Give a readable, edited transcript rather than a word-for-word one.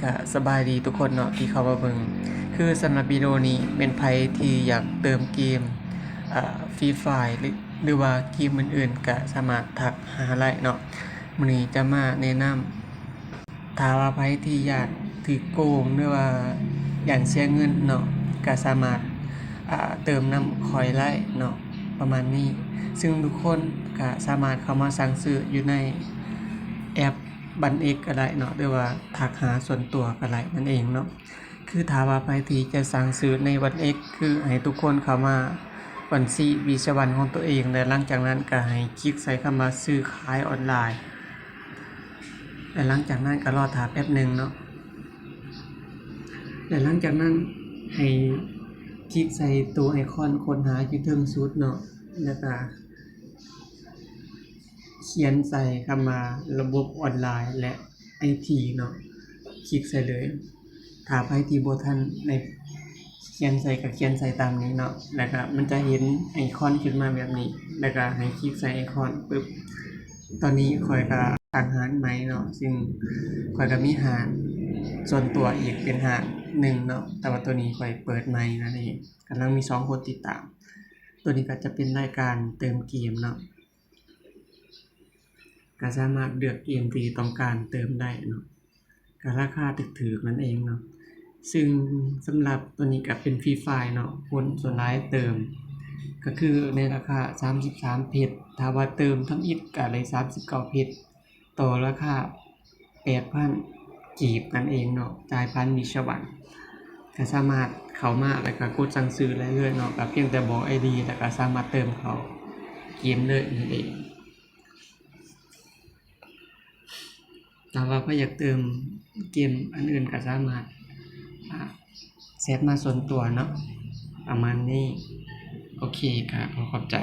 ก็สบายดีทุกคนเนาะที่เข้ามาเบิ่งคือสำหรับวิดีโอนี้เป็นไผที่อยากเติมเกมฟรีไฟร์หรือว่าเกมอื่นๆก็สามารถทักหาได้เนาะมื้อนี้จะมาแนะนำถ้าว่าไผที่อยากถูกโกงหรือว่าอยากเสียเงินเนาะก็สามารถเติมน้ำคอยได้เนาะประมาณนี้ซึ่งทุกคนก็สามารถเข้ามาสั่งซื้ออยู่ในแอปบันเอกก็ได้เนาะหรือว่าทักหาส่วนตัวก็ได้นั่นเองเนาะคือถ้าว่าไผที่จะสั่งซื้อในบันเอกคือให้ทุกคนเข้ามาบัญชีวิศวรของตัวเองและหลังจากนั้นก็ให้คลิกใส่คำว่าซื้อขายออนไลน์และหลังจากนั้นก็รอท่าแป๊บนึงเนาะและหลังจากนั้นให้คลิกใส่ตัวไอคอนค้นหาอยู่เทิงสุดเนาะแล้วก็เขียนใส่คำว่าระบบออนไลน์และ IP เนาะคลิกใส่เลยถ้าไผที่บ่ทันได้เขียนใส่ก็เขียนใส่ตามนี้เนาะแล้วก็มันจะเห็นไอคอนขึ้นมาแบบนี้แล้วก็ให้คลิกใส่ไอคอนปึ๊บตอนนี้ข้อยก็ตั้งร้านใหม่เนาะซึ่งข้อยก็มีร้านส่วนตัวอีกเป็นร้านหนึ่งเนาะแต่ว่าตัวนี้ข้อยเปิดใหม่นั่นเองกำลังมี2คนติดตามตัวนี้ก็จะเป็นรายการเติมเกมเนาะก็สามารถเลือกเกมที่ต้องการเติมได้เนาะก็ราคาถูกๆนั่นเองเนาะซึ่งสำหรับตัวนี้ก็เป็นฟรีไฟร์เนาะคนส่วนหลายเติมก็คือในราคา33เพชรถ้าว่าเติมทำอิฐก็ได้39เพชรต่อราคา 8,000 กีบนั่นเองเนาะจ่ายผ่านวิศวรก็สามารถเข้ามาแล้วก็กดสั่งซื้อได้เลยเนาะก็เพียงแต่บอก ID แล้วก็สามารถเติมเข้าเกมเลยนั่นเองถ้าว่าบ่อยากเติมเกมอันอื่นก็สามารถแชตมาส่วนตัวเนาะประมาณนี้โอเคครับขอบใจ